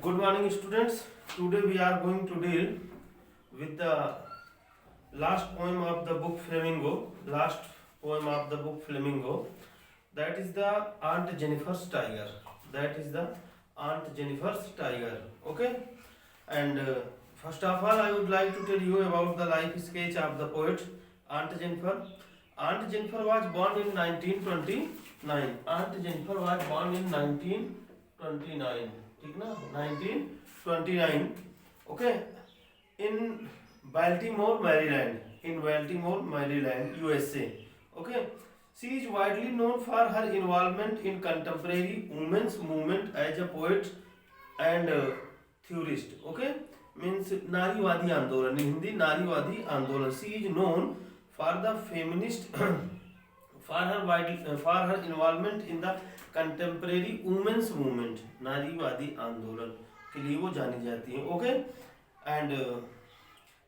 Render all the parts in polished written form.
Good morning, students. Today we are going to deal with the last poem of the book Flamingo. Last poem of the book Flamingo. That is the Aunt Jennifer's Tiger. That is the Aunt Jennifer's Tiger. Okay. And first of all, I would like to tell you about the life sketch of the poet Aunt Jennifer. Aunt Jennifer was born in 1929. Aunt Jennifer was born in 1929. ठीक ना 1929. Okay. In Baltimore, Maryland, USA. Okay. She is widely known for her involvement in contemporary women's movement as a poet and theorist. Okay, means नारीवादी आंदोलन in Hindi नारीवादी आंदोलन. She is known for the feminist for her involvement in the contemporary women's movement. नारीवादी आंदोलन के लिए वो जानी जाती है. Okay, and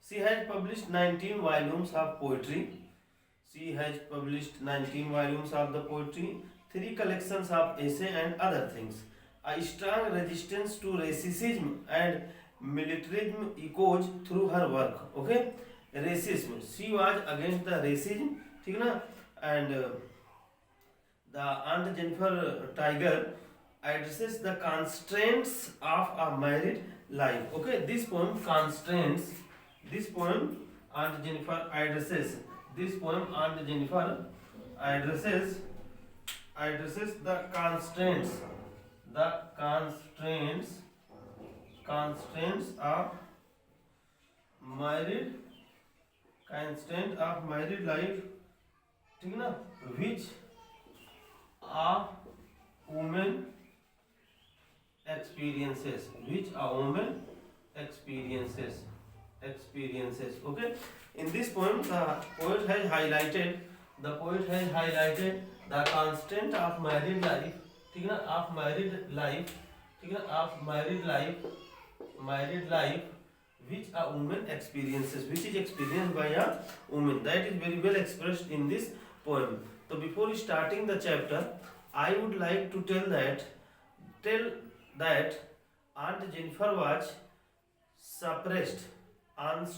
she has published 19 volumes of poetry. She has published 19 volumes of the poetry, 3 collections of essay and other things. A strong resistance to racism and militarism echoes through her work. Okay, racism. She was against the racism. ठीक ना? And the Aunt Jennifer Tiger addresses the constraints of a married life. Okay, this poem constraints. This poem Aunt Jennifer addresses. This poem Aunt Jennifer addresses the constraints. The constraints of married life, ठीक ना, which a woman experiences. Okay, in this poem the poet has highlighted the constant of married life, ठीक ना, of married life which a woman experiences, which is experienced by a woman. That is very well expressed in this poem. So before starting the chapter, I would like to tell that Aunt Jennifer was suppressed. Aunt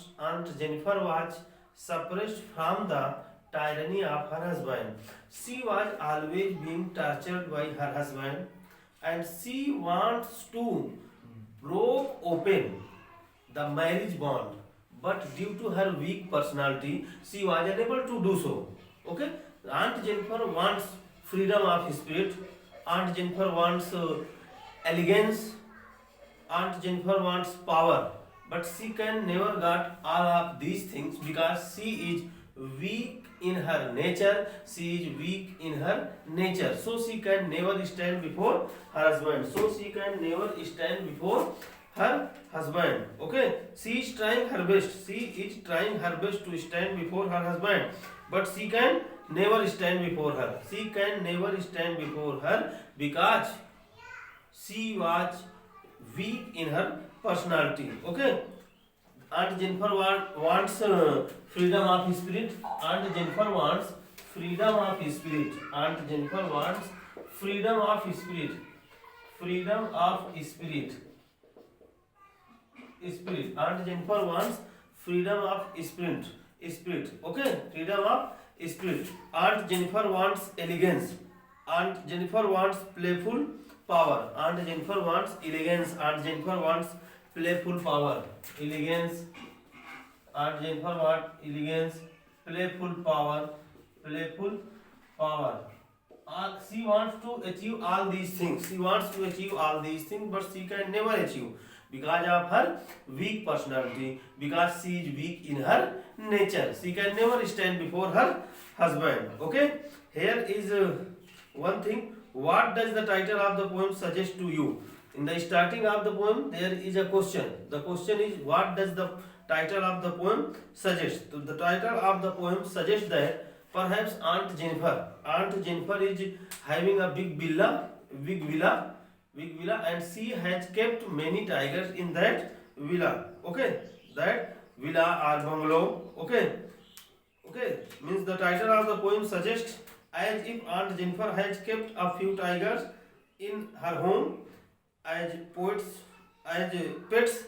Jennifer was suppressed from the tyranny of her husband. She was always being tortured by her husband, and she wants to break open the marriage bond, but due to her weak personality, she was unable to do so. Okay, Aunt Jennifer wants freedom of spirit. Aunt Jennifer wants elegance. Aunt Jennifer wants power, but she can never get all of these things because she is weak in her nature. So she can never stand before her husband. Okay, she is trying her best to stand before her husband, but she can never stand before her. Because she was weak in her personality. Okay, Aunt Jennifer wants freedom of spirit. Aunt Jennifer wants freedom of spirit. Aunt Jennifer wants freedom of spirit. Aunt Jennifer wants freedom of spirit. Okay, freedom of spirit. Aunt Jennifer wants elegance. Aunt Jennifer wants playful power. Aunt Jennifer wants elegance. Aunt Jennifer wants playful power. Aunt Jennifer wants elegance, playful power. She wants to achieve all these things. But she can never achieve because of her weak personality. Because she is weak in her nature, she can never stand before her husband. Okay, here is one thing. What does the title of the poem suggest to you? In the starting of the poem, there is a question. The question is, what does the title of the poem suggest? So the title of the poem suggests that perhaps Aunt Jennifer is having a big villa, and she has kept many tigers in that villa. Okay, that villa or bungalow. Okay, means the title of the poem suggests as if Aunt Jennifer has kept a few tigers in her home. As as pets,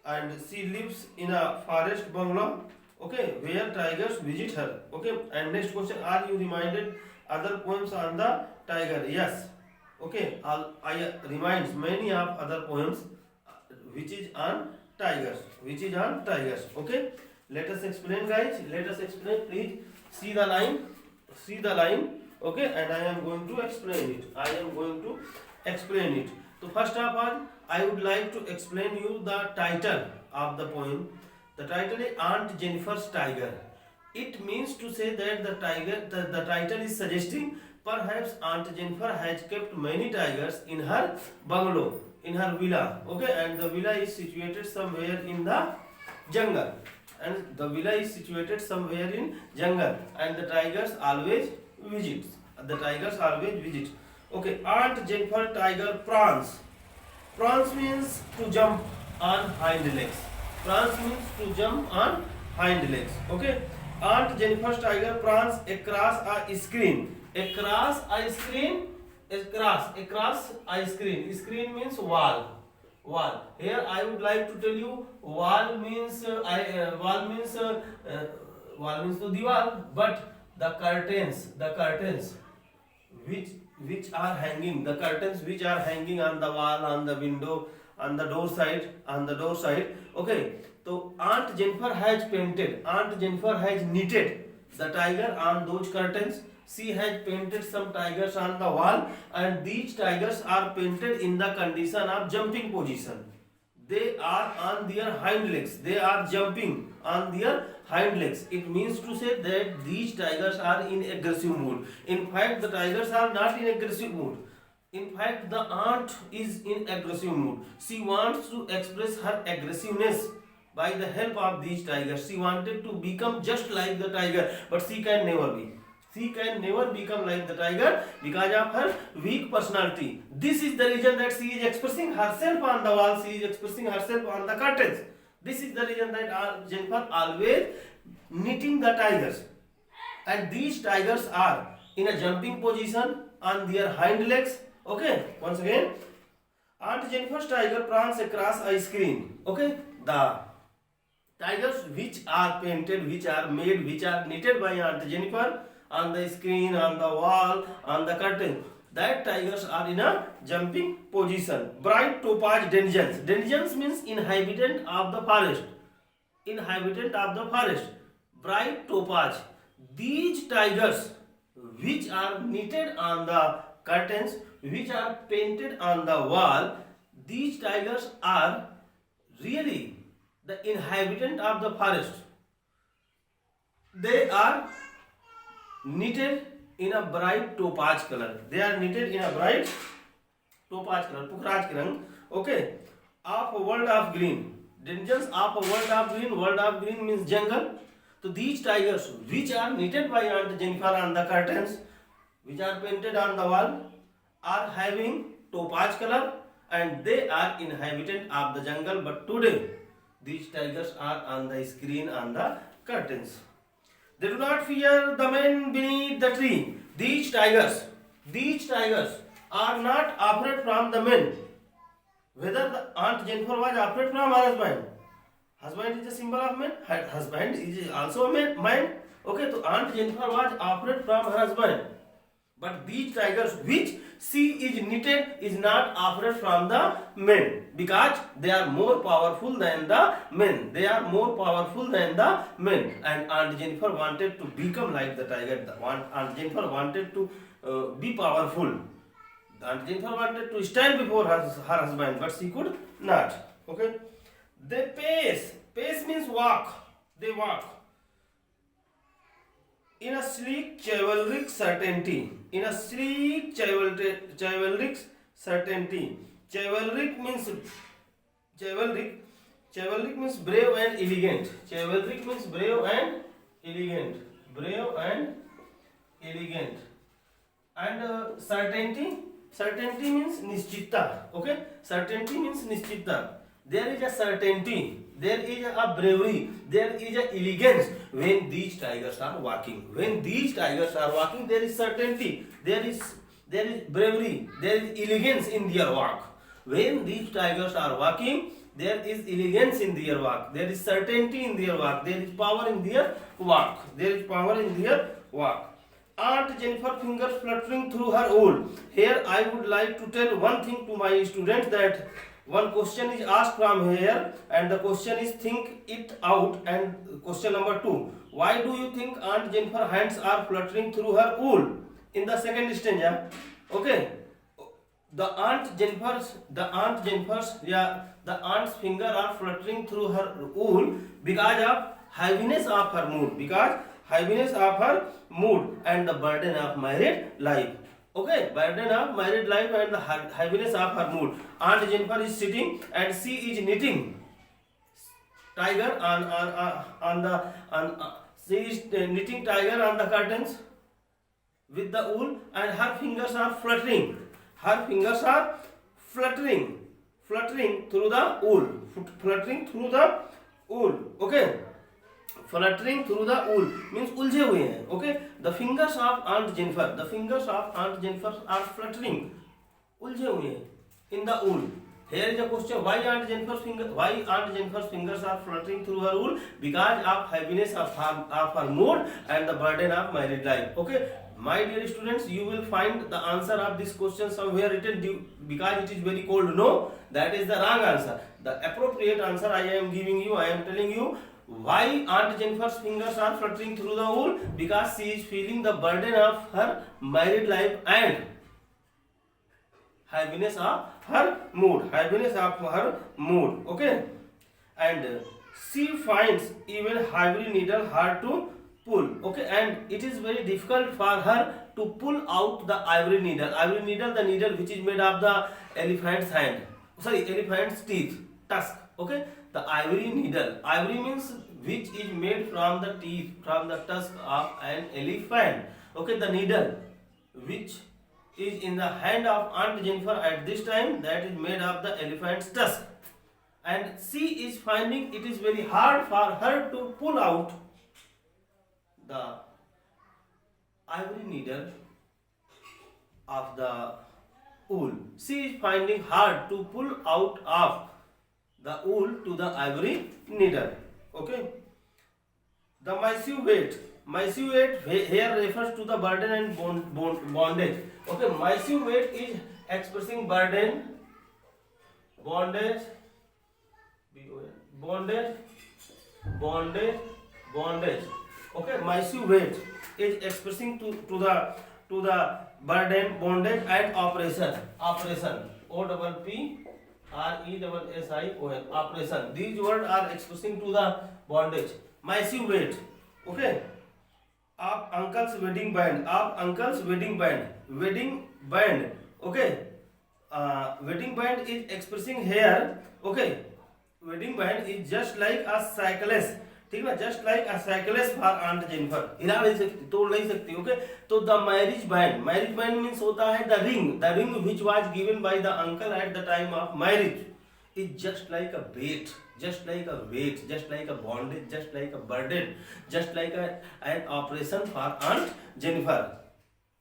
and she lives in a forest bungalow, okay, where tigers visit her. Okay, and next question, are you reminded other poems on the tiger? Yes. Okay, I reminds many of other poems which is on tigers, okay. Let us explain, guys, let us explain. Please see the line, okay, and I am going to explain it. So first of all, I would like to explain you the title of the poem. The title is Aunt Jennifer's Tiger. It means to say that the title is suggesting perhaps Aunt Jennifer has kept many tigers in her bungalow, in her villa. Okay, and the villa is situated somewhere in the jungle. And the villa is situated somewhere in jungle, and the tigers always visit. Okay, Aunt Jennifer Tiger prance. Prance means to jump on hind legs. Okay. Aunt Jennifer's tiger prance across a screen. Screen means wall. Here I would like to tell you, wall means to diwar, but the curtains which are hanging, on the wall, on the window, on the door side. Okay, so Aunt Jennifer has knitted the tiger on those curtains. She has painted some tigers on the wall, and these tigers are painted in the condition of jumping position. They are on their hind legs. They are jumping on their hind legs. It means to say that these tigers are in aggressive mood. In fact, the tigers are not in aggressive mood. In fact, the aunt is in aggressive mood. She wants to express her aggressiveness by the help of these tigers. She wanted to become just like the tiger, but she can never be. She can never become like the tiger because of her weak personality. This is the reason that she is expressing herself on the wall, she is expressing herself on the curtains. This is the reason that Jennifer always knitting the tigers. And these tigers are in a jumping position on their hind legs. Okay, once again, Aunt Jennifer's tiger prance across a screen. Okay, the tigers which are painted, which are knitted by Aunt Jennifer on the screen, on the wall, on the curtain, that tigers are in a jumping position. Bright topaz denizens. Denizens means inhabitant of the forest. Bright topaz. These tigers which are knitted on the curtains, which are painted on the wall, these tigers are really the inhabitant of the forest. They are knitted in a bright topaz color. Pukhraj rang. Okay. Of a world of green. Denizens of a world of green. World of green means jungle. So these tigers, which are knitted by Aunt Jennifer on the curtains, which are painted on the wall, are having topaz color, and they are inhabitant of the jungle. But today, these tigers are on the screen, on the curtains. They do not fear the men beneath the tree. These tigers are not afraid from the men. Whether the Aunt Jennifer was afraid from her husband. Husband is a symbol of man. Husband is also a man. Okay, so Aunt Jennifer was afraid from her husband. But these tigers which she is knitted is not afraid from the men, because they are more powerful than the men. And Aunt Jennifer wanted to become like the tiger. Aunt Jennifer wanted to be powerful. Aunt Jennifer wanted to stand before her husband, but she could not. Okay. They pace. Pace means walk. They walk. In a sleek chivalric certainty. Chivalric means brave and elegant. And certainty means nischita. Okay, certainty means nischita. There is a certainty, there is a bravery, there is a elegance when these tigers are walking. There is certainty, there is bravery, there is elegance in their walk. When these tigers are walking, there is elegance in their walk. There is certainty in their walk. There is power in their walk. There is power in their walk. Aunt Jennifer fingers fluttering through her wool. Here I would like to tell one thing to my students, that one question is asked from here and the question is think it out. And question number 2, why do you think Aunt Jennifer hands are fluttering through her wool? In the second stanza, okay, the aunt's finger are fluttering through her wool because of heaviness of her mood, and the burden of married life. Okay, burden of married life and the heaviness of her mood. Aunt Jennifer is sitting and she is knitting tiger she is knitting tiger on the curtains with the wool, and her fingers are fluttering. Her fingers are fluttering through the wool. Okay, fluttering through the wool means उलझे हुए हैं. Okay, the fingers of Aunt Jennifer are fluttering, उलझे हुए हैं in the wool. Here is a question: why Aunt Jennifer's fingers are fluttering through her wool? Because of heaviness of her mood and the burden of married life. Okay, my dear students, you will find the answer of this question somewhere written, because it is very cold. No, that is the wrong answer. The appropriate answer I am telling you why Aunt Jennifer's fingers are fluttering through the wool, because she is feeling the burden of her married life and heaviness of her mood. Okay, and she finds even heavy needle hard to pull. Okay, and it is very difficult for her to pull out the ivory needle, the needle which is made of the elephant's teeth, tusk. Okay, the ivory needle, ivory means which is made from the tusk of an elephant. Okay, the needle which is in the hand of Aunt Jennifer at this time, that is made of the elephant's tusk, and she is finding it is very hard for her to pull out the ivory needle of the wool. She is finding hard to pull out of the wool to the ivory needle. Okay, the massive weight here refers to the burden and bondage. Okay, massive weight is expressing burden, bondage. Okay, massive weight is expressing to the burden, bondage and oppression. OPPRESSION, oppression. These words are expressing to the bondage. Massive weight. Okay. Of uncle's wedding band. Okay. Wedding band is expressing here. Okay. Wedding band is just like a cyclist. ठीक ना, just like a cyclist for aunt Jennifer. हिला नहीं सकती, तोड़ नहीं सकती. Okay, तो the marriage band means होता है the ring which was given by the uncle at the time of marriage is just like a weight, just like a bondage, just like a burden, just like an operation for Aunt Jennifer.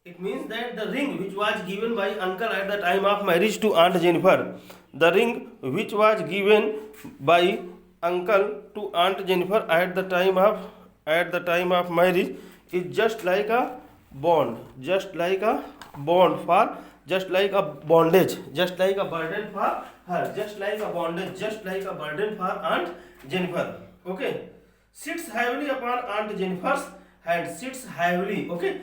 It means that the ring which was given by uncle at the time of marriage to Aunt Jennifer, the ring which was given by uncle to Aunt Jennifer at the time of marriage is just like a bond, just like a bondage, just like a burden for her, just like a bondage, just like a burden for Aunt Jennifer. Okay, sits heavily upon Aunt Jennifer's hand, sits heavily. Okay,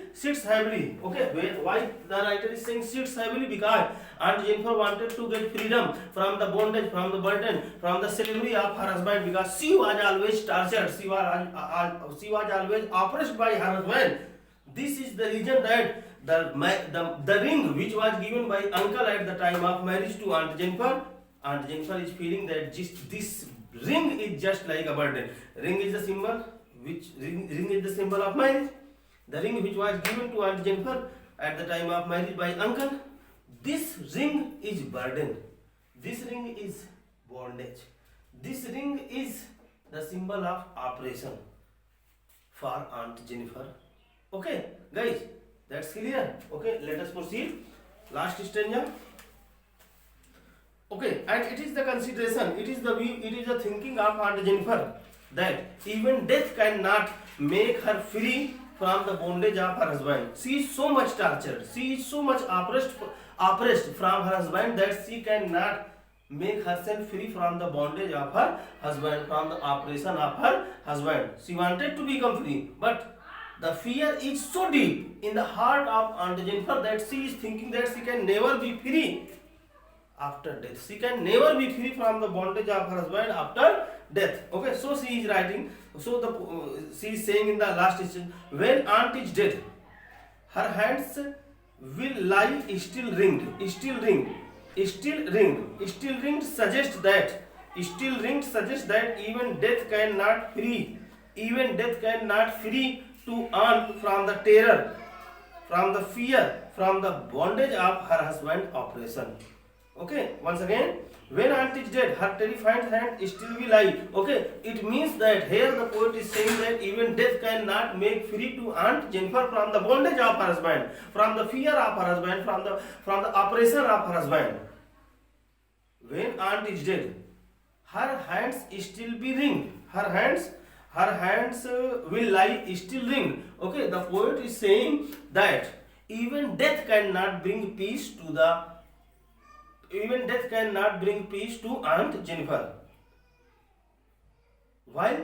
why the writer is saying sits heavily? Because Aunt Jennifer wanted to get freedom from the bondage, from the burden, from the slavery of her husband, because she was always tortured, she was always oppressed by her husband. This is the reason that the ring which was given by uncle at the time of marriage to Aunt Jennifer is feeling that this ring is just like a burden. Ring is the symbol of marriage. The ring which was given to Aunt Jennifer at the time of marriage by uncle, this ring is burden, this ring is bondage, this ring is the symbol of oppression for Aunt Jennifer. Okay guys, that's clear. Okay, let us proceed. Last stanza. Okay, and it is the consideration, it is the view, it is the thinking of Aunt Jennifer that even death cannot make her free from the bondage of her husband. She is so much tortured, she is so much oppressed from her husband that she cannot make herself free from the bondage of her husband, from the oppression of her husband. She wanted to become free, but the fear is so deep in the heart of Aunt Jennifer that she is thinking that she can never be free after death. She can never be free from the bondage of her husband after death. Okay, so she is writing. So she is saying in the last station, when aunt is dead, her hands will lie still ringed, still ringed, still ringed, still ringed suggests that, still ringed suggests that even death cannot free, even death cannot free to aunt from the terror, from the fear, from the bondage of her husband oppression. Okay, once again, when aunt is dead, her terrified hand still will lie. Okay, it means that here the poet is saying that even death cannot make free to Aunt Jennifer from the bondage of her husband, from the fear of her husband, from the oppression of her husband. When aunt is dead, her hands still be ringed. Her hands will lie still ringed. Okay, the poet is saying that even death cannot bring peace to Aunt Jennifer. While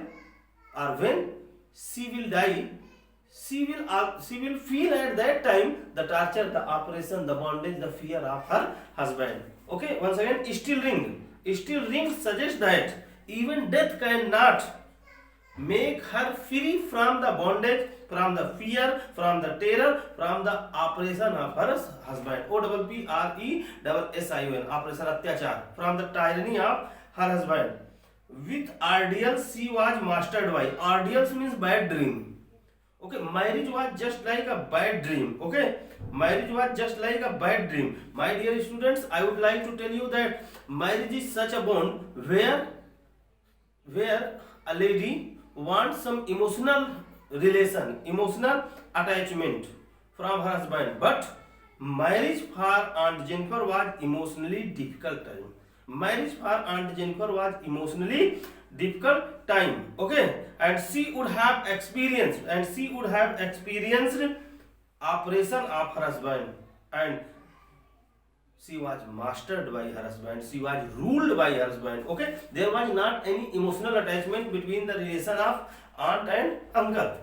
or when she will die, she will feel at that time the torture, the oppression, the bondage, the fear of her husband. Okay, once again, still ring suggests that even death cannot make her free from the bondage, from the fear, from the terror, from the oppression of her husband. OPPRESSION, oppression, atyachar, from the tyranny of her husband. With ordeals she was mastered by. Ordeals means bad dream. Okay, marriage was just like a bad dream. Okay, marriage was just like a bad dream. My dear students, I would like to tell you that marriage is such a bond where a lady wants some emotional relation, emotional attachment from her husband. But marriage for Aunt Jennifer was emotionally difficult time. Marriage for Aunt Jennifer was emotionally difficult time. Okay, and she would have experienced, oppression of her husband, and she was mastered by her husband, she was ruled by her husband. Okay, there was not any emotional attachment between the relation of aunt and uncle.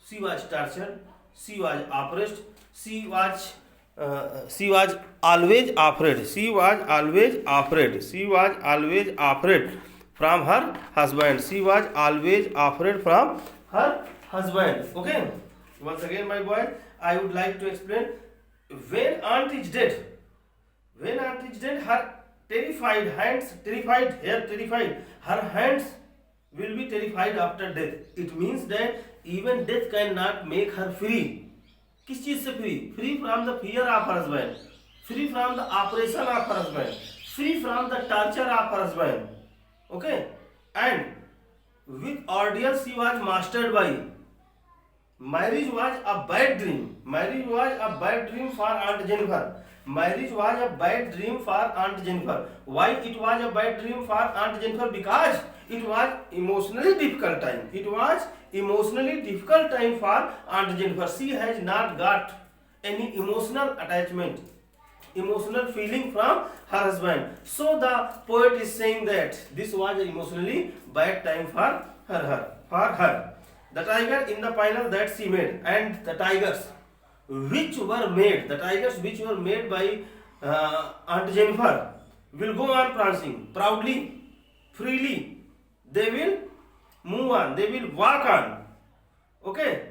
She was tortured, she was oppressed, she was always afraid, from her husband, Okay, once again, my boy, I would like to explain. When aunt is dead, her terrified hands will be terrified after death. It means that even death cannot make her free. किस चीज से free from the fear of her husband, free from the oppression of her husband, free from the torture of her husband. Okay, and with ordeal she was mastered by. Marriage was a bad dream. For Aunt Jennifer. Why it was a bad dream for Aunt Jennifer? Because it was emotionally difficult time. For Aunt Jennifer. She has not got any emotional attachment, emotional feeling from her husband. So the poet is saying that this was an emotionally bad time for her. The tiger in the panel that she made, and the tigers which were made by Aunt Jennifer will go on prancing proudly, freely. They will move on, they will walk on. Okay,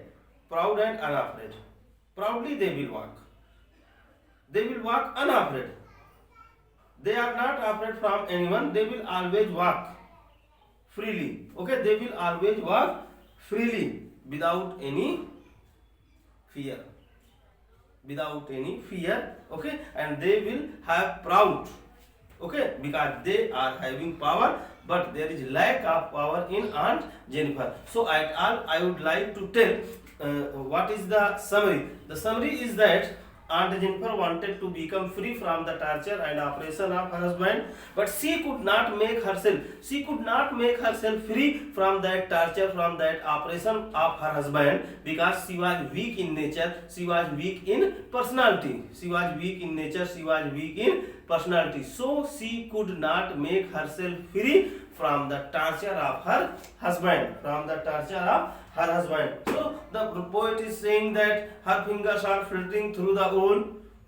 proud and unafraid. Proudly they will walk. They will walk unafraid. They are not afraid from anyone. They will always walk freely. Okay, they will always walk freely without any fear. Okay, and they will have proud. Okay, because they are having power, but there is lack of power in Aunt Jennifer. So at all, I would like to tell what is the summary. The summary is that Aunt Jennifer wanted to become free from the torture and oppression of her husband, but she could not make herself free from that torture, from that oppression of her husband, because she was weak in nature, she was weak in personality, so she could not make herself free from the torture of her husband, So the poet is saying that her fingers are fluttering through the wool.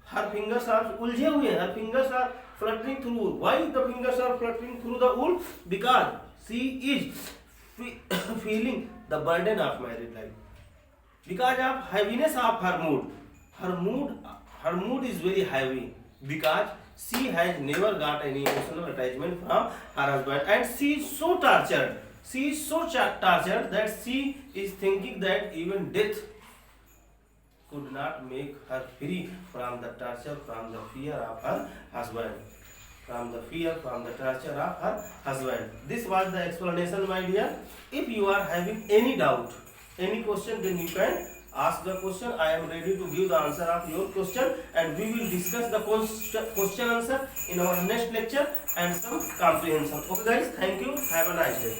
Her fingers are उलझे हुए हैं. Her fingers are fluttering through wool. Why the fingers are fluttering through the wool? Because she is feeling the burden of married life. Because of heaviness of her mood. Her mood is very heavy because she has never got any emotional attachment from her husband, and she is so tortured. That she is thinking that even death could not make her free from the torture, from the fear of her husband. This was the explanation, my dear. If you are having any doubt, any question, then you can ask the question. I am ready to give the answer of your question, and we will discuss the question answer in our next lecture and some comprehension. Okay guys, thank you. Have a nice day.